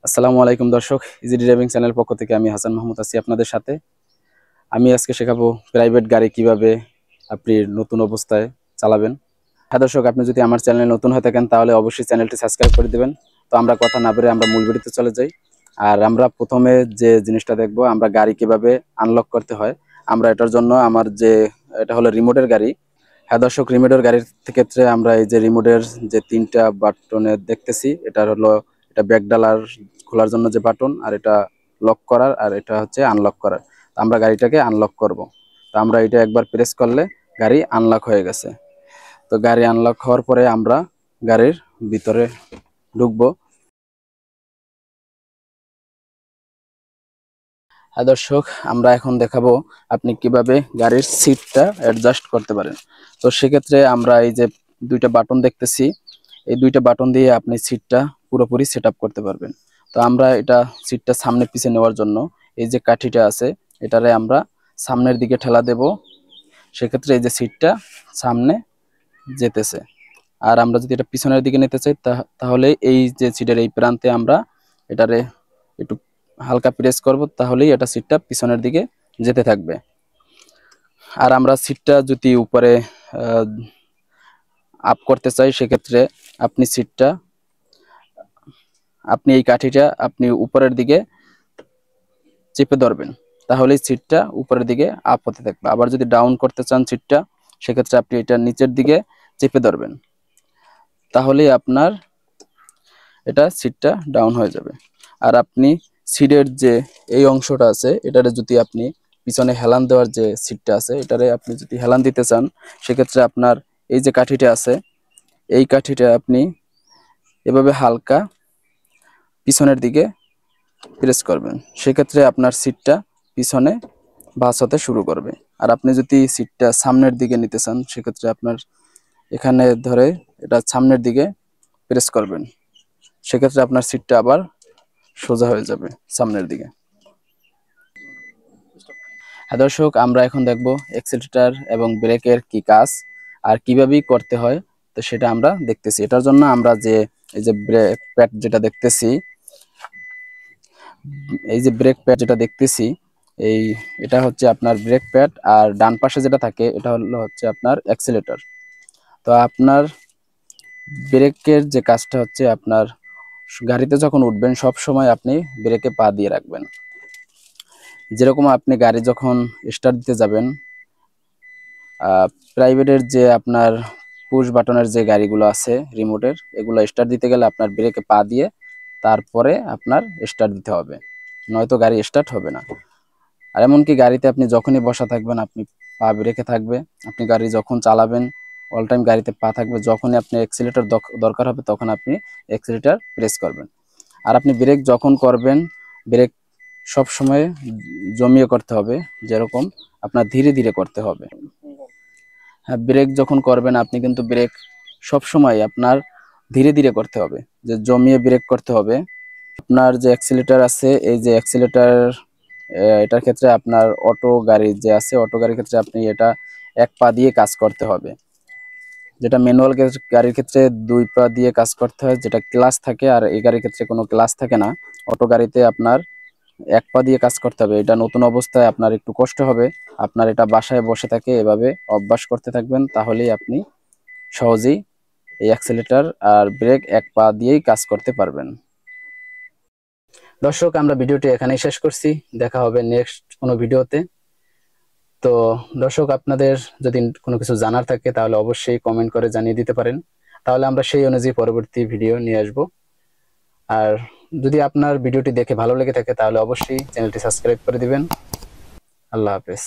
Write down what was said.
আসসালামু আলাইকুম দর্শক, ইজি ড্রাইভিং চ্যানেল পক্ষ থেকে আমি হাসান মাহমুদ আছি আপনাদের সাথে। আমি আজকে শেখাবো প্রাইভেট গাড়ি কিভাবে আপনি নতুন অবস্থায় চালাবেন। হ্যাঁ দর্শক, আপনি যদি আমার চ্যানেলে নতুন হয়ে থাকেন তাহলে অবশ্যই চ্যানেলটি সাবস্ক্রাইব করে দিবেন। তো আমরা কথা না বেরিয়ে আমরা মূল ভিডিওতে চলে যাই। আর আমরা প্রথমে যে জিনিসটা দেখবো, আমরা গাড়ি কিভাবে আনলক করতে হয়। আমরা এটার জন্য এটা হলো রিমোটের গাড়ি। হ্যাঁ দর্শক, রিমোটের গাড়ির ক্ষেত্রে আমরা এই যে রিমোটের যে তিনটা বাটনে দেখতেছি, এটা ব্যাক ডালার খোলার জন্য যে বাটন, আর এটা লক করার, আর এটা হচ্ছে আনলক করার। তো আমরা গাড়িটাকে আনলক করব। তো আমরা এটা একবার প্রেস করলে গাড়ি আনলক হয়ে গেছে। তো গাড়ি আনলক হওয়ার পরে আমরা গাড়ির ভিতরে ঢুকবো। হ্যাঁ দর্শক, আমরা এখন দেখাবো আপনি কিভাবে গাড়ির সিটটা অ্যাডজাস্ট করতে পারেন। তো সেক্ষেত্রে আমরা এই যে দুইটা বাটন দেখতেছি, এই দুইটা বাটন দিয়ে আপনি সিটটা পুরোপুরি সেট আপ করতে পারবেন। তো আমরা সিটটা সামনে পিছে নেওয়ার জন্য এই যে কাঠিটা আছে, এটারে আমরা সামনের দিকে ঠেলা দেব। সেক্ষেত্রে এই যে সিটটা সামনে যেতেছে। আর আমরা যদি এটা পিছনের দিকে নিতে চাই তাহলে এই যে সিটের এই প্রান্তে আমরা এটারে একটু হালকা প্রেস করব, তাহলেই এটা সিটটা পিছনের দিকে যেতে থাকবে। আর আমরা সিটটা যদি উপরে আপ করতে চাই, সেক্ষেত্রে আপনি এই কাঠিটা আপনি উপরের দিকে চেপে ধরবেন, তাহলেই সিটটা উপরের দিকে আপ হতে থাকবে। আবার যদি ডাউন করতে চান সিটটা, সেক্ষেত্রে আপনি এটা নিচের দিকে চেপে ধরবেন, তাহলেই আপনার এটা সিটটা ডাউন হয়ে যাবে। আর আপনি সিটের যে এই অংশটা আছে, এটারে যদি আপনি পিছনে হেলান দেওয়ার যে সিটটা আছে, এটারে আপনি যদি হেলান দিতে চান, সেক্ষেত্রে আপনার এই যে কাঠিটা আছে, এই কাঠিটা আপনি এভাবে হালকা পিছনের দিকে প্রেস করবেন। সেক্ষেত্রে আপনার সিটটা পিছনে ভাঁজ হতে শুরু করবে। আর আপনি যদি সিটটা সামনের দিকে নিতে চান, সেক্ষেত্রে আপনার এখানে ধরে এটা সামনের দিকে প্রেস করবেন। সেক্ষেত্রে আপনার সিটটা আবার সোজা হয়ে যাবে সামনের দিকে। হ্যাঁ দর্শক, আমরা এখন দেখব এক্সেলেটর এবং ব্রেকের কি কাজ আর কিভাবে করতে হয়। তো সেটা আমরা দেখতেছি। এটার জন্য আমরা এই যে ব্রেক প্যাড যেটা দেখতেছি, এই এটা হচ্ছে আপনার ব্রেক প্যাড, আর ডান পাশে যেটা থাকে এটা হচ্ছে আপনার অ্যাক্সিলেটর। তো আপনার ব্রেকের যে কাজটা হচ্ছে, আপনার গাড়িতে যখন উঠবেন সব সময় আপনি ব্রেকে পা দিয়ে রাখবেন। যেরকম আপনি গাড়ি যখন স্টার্ট দিতে যাবেন, প্রাইভেটের যে আপনার পুশ বাটনের যে গাড়িগুলো আছে রিমোটের, এগুলো স্টার্ট দিতে গেলে আপনার ব্রেকে পা দিয়ে তারপরে আপনার স্টার্ট দিতে হবে, নয়তো গাড়ি স্টার্ট হবে না। আর এমনকি গাড়িতে আপনি যখনই বসা থাকবেন, আপনি পা ব্রেকে থাকবে। আপনি গাড়ি যখন চালাবেন অল টাইম গাড়িতে পা থাকবে। যখনই আপনি অ্যাক্সিলেটর দরকার হবে, তখন আপনি অ্যাক্সিলেটর প্রেস করবেন। আর আপনি ব্রেক যখন করবেন, ব্রেক সব সময় জমিয়ে করতে হবে, যেরকম আপনার ধীরে ধীরে করতে হবে। হ্যাঁ, ব্রেক যখন করবেন আপনি কিন্তু ব্রেক সব সময় আপনার ধীরে ধীরে করতে হবে, যে জমিয়ে ব্রেক করতে হবে। আপনার যে অ্যাক্সিলেটর আছে, এই যে অ্যাক্সিলেটর, এটার ক্ষেত্রে আপনার অটো গাড়ি যে আছে, অটো গাড়ির ক্ষেত্রে আপনি এটা এক পা দিয়ে কাজ করতে হবে। যেটা ম্যানুয়াল গাড়ির ক্ষেত্রে দুই পা দিয়ে কাজ করতে হয়, যেটা ক্লাস থাকে। আর এই গাড়ির ক্ষেত্রে কোনো ক্লাস থাকে না। অটো গাড়িতে আপনার এক পা দিয়ে কাজ করতে হবে। এটা নতুন অবস্থায় আপনার একটু কষ্ট হবে। আপনার এটা বাসায় বসে থাকে এভাবে অভ্যাস করতে থাকবেন, তাহলেই আপনি সহজেই এই অ্যাক্সিলেটর আর ব্রেক এক পা দিয়েই কাজ করতে পারবেন। দর্শক, আমরা ভিডিওটি এখানেই শেষ করছি। দেখা হবে নেক্সট কোনো ভিডিওতে। তো দর্শক, আপনাদের যদি কোনো কিছু জানার থাকে তাহলে অবশ্যই কমেন্ট করে জানিয়ে দিতে পারেন, তাহলে আমরা সেই অনুযায়ী পরবর্তী ভিডিও নিয়ে আসব। আর যদি আপনার ভিডিওটি দেখে ভালো লেগে থাকে তাহলে অবশ্যই চ্যানেলটি সাবস্ক্রাইব করে দিবেন। আল্লাহ হাফেজ।